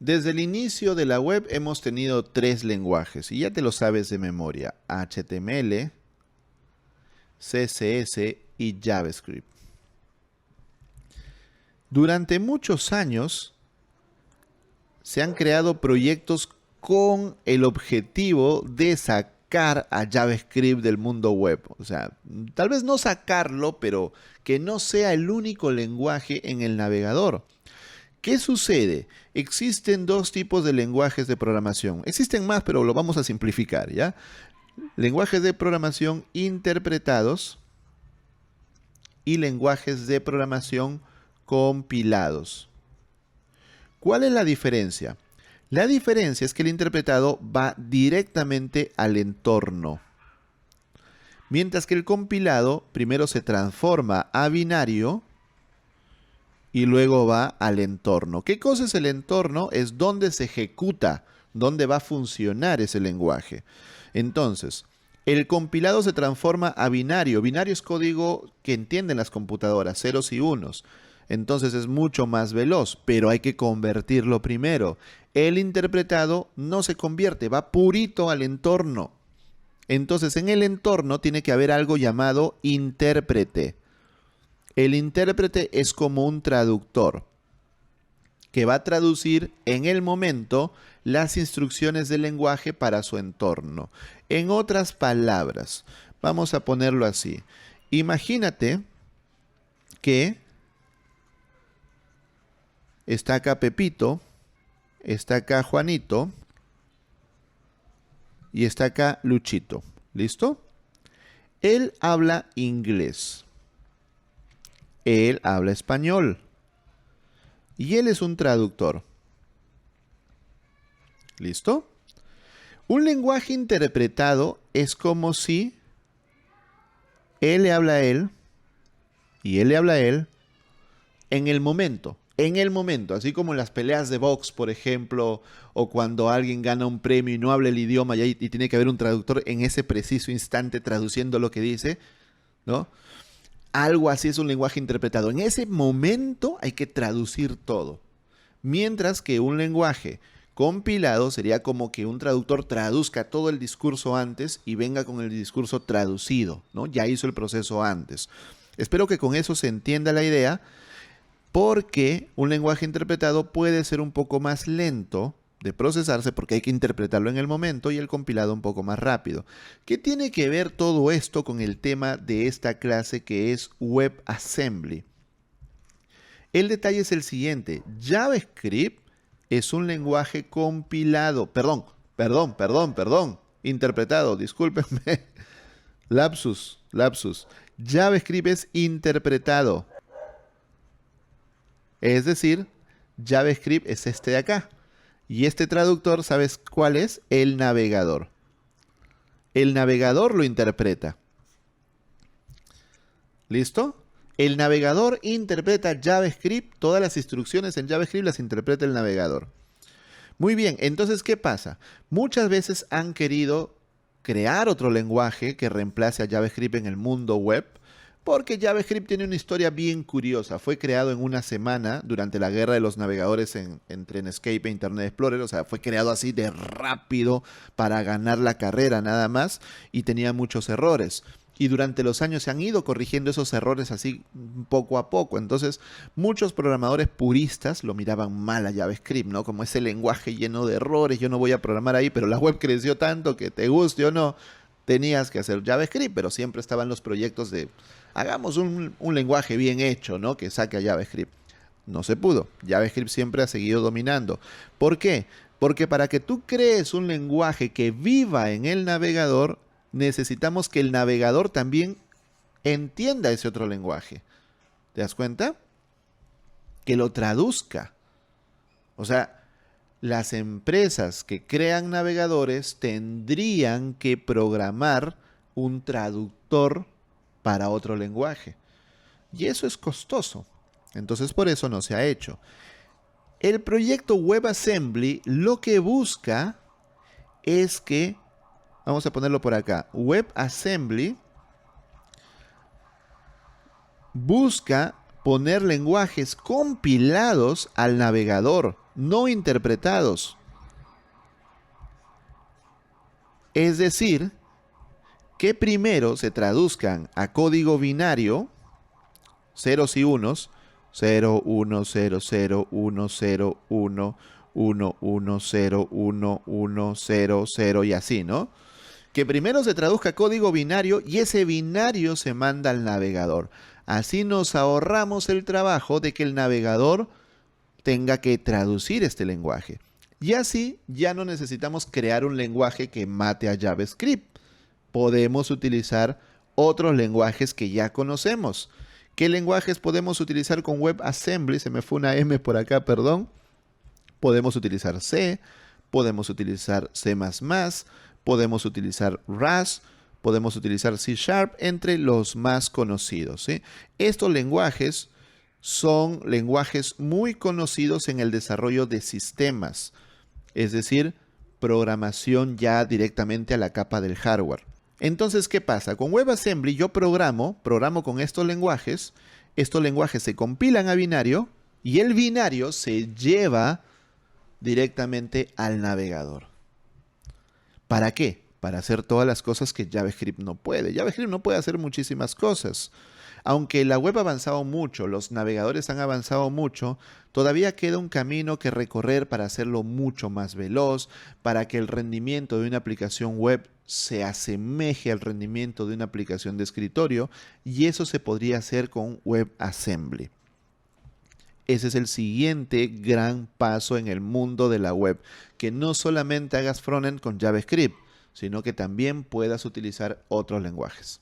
Desde el inicio de la web hemos tenido 3 lenguajes y ya te lo sabes de memoria: HTML, CSS y JavaScript. Durante muchos años se han creado proyectos con el objetivo de sacar a JavaScript del mundo web. O sea, tal vez no sacarlo, pero que no sea el único lenguaje en el navegador. ¿Qué sucede? Existen 2 tipos de lenguajes de programación. Existen más, pero lo vamos a simplificar, ¿ya? Lenguajes de programación interpretados y lenguajes de programación compilados. ¿Cuál es la diferencia? La diferencia es que el interpretado va directamente al entorno, mientras que el compilado primero se transforma a binario y luego va al entorno. ¿Qué cosa es el entorno? Es donde se ejecuta, donde va a funcionar ese lenguaje. Entonces, el compilado se transforma a binario. Binario es código que entienden las computadoras, ceros y unos. Entonces es mucho más veloz, pero hay que convertirlo primero. El interpretado no se convierte, va purito al entorno. Entonces en el entorno tiene que haber algo llamado intérprete. El intérprete es como un traductor que va a traducir en el momento las instrucciones del lenguaje para su entorno. En otras palabras, vamos a ponerlo así. Imagínate que está acá Pepito, está acá Juanito y está acá Luchito. ¿Listo? Él habla inglés. Él habla español. Y él es un traductor. ¿Listo? Un lenguaje interpretado es como si él le habla a él y él le habla a él en el momento. En el momento, así como en las peleas de box, por ejemplo, o cuando alguien gana un premio y no habla el idioma y tiene que haber un traductor en ese preciso instante traduciendo lo que dice, ¿no? Algo así es un lenguaje interpretado. En ese momento hay que traducir todo. Mientras que un lenguaje compilado sería como que un traductor traduzca todo el discurso antes y venga con el discurso traducido, ¿no? Ya hizo el proceso antes. Espero que con eso se entienda la idea, porque un lenguaje interpretado puede ser un poco más lento de procesarse porque hay que interpretarlo en el momento y el compilado un poco más rápido. ¿Qué tiene que ver todo esto con el tema de esta clase que es WebAssembly? El detalle es el siguiente: JavaScript es un lenguaje compilado, perdón, interpretado, discúlpenme, lapsus. JavaScript es interpretado. Es decir, JavaScript es este de acá. Y este traductor, ¿sabes cuál es? El navegador. El navegador lo interpreta. ¿Listo? El navegador interpreta JavaScript. Todas las instrucciones en JavaScript las interpreta el navegador. Muy bien, entonces, ¿qué pasa? Muchas veces han querido crear otro lenguaje que reemplace a JavaScript en el mundo web, porque JavaScript tiene una historia bien curiosa. Fue creado en una semana durante la guerra de los navegadores entre Netscape e Internet Explorer. O sea, fue creado así de rápido para ganar la carrera nada más, y tenía muchos errores. Y durante los años se han ido corrigiendo esos errores así poco a poco. Entonces, muchos programadores puristas lo miraban mal a JavaScript, ¿no? Como ese lenguaje lleno de errores, yo no voy a programar ahí, pero la web creció tanto que te guste o no, tenías que hacer JavaScript, pero siempre estaban los proyectos de hagamos un lenguaje bien hecho, ¿no? Que saque a JavaScript. No se pudo. JavaScript siempre ha seguido dominando. ¿Por qué? Porque para que tú crees un lenguaje que viva en el navegador, necesitamos que el navegador también entienda ese otro lenguaje. ¿Te das cuenta? Que lo traduzca. O sea, las empresas que crean navegadores tendrían que programar un traductor para otro lenguaje. Y eso es costoso. Entonces por eso no se ha hecho. El proyecto WebAssembly lo que busca es que, vamos a ponerlo por acá, WebAssembly busca poner lenguajes compilados al navegador. no interpretados. Es decir, que primero se traduzcan a código binario, ceros y unos, 0, 1, 0, 0, 1, 0, 1, 1, 1, 0, 1, 1, 0, 0 y así, ¿no? Que primero se traduzca a código binario y ese binario se manda al navegador. Así nos ahorramos el trabajo de que el navegador tenga que traducir este lenguaje. Y así ya no necesitamos crear un lenguaje que mate a JavaScript. Podemos utilizar otros lenguajes que ya conocemos. ¿Qué lenguajes podemos utilizar con WebAssembly? Se me fue una M por acá, perdón. Podemos utilizar C, podemos utilizar C++, podemos utilizar Rust, podemos utilizar C#, entre los más conocidos, ¿sí? Estos lenguajes son lenguajes muy conocidos en el desarrollo de sistemas, es decir, programación ya directamente a la capa del hardware. Entonces, ¿qué pasa? Con WebAssembly yo programo con estos lenguajes se compilan a binario y el binario se lleva directamente al navegador. ¿Para qué? Para hacer todas las cosas que JavaScript no puede. JavaScript no puede hacer muchísimas cosas. Aunque la web ha avanzado mucho, los navegadores han avanzado mucho, todavía queda un camino que recorrer para hacerlo mucho más veloz, para que el rendimiento de una aplicación web se asemeje al rendimiento de una aplicación de escritorio, y eso se podría hacer con WebAssembly. Ese es el siguiente gran paso en el mundo de la web, que no solamente hagas frontend con JavaScript, sino que también puedas utilizar otros lenguajes.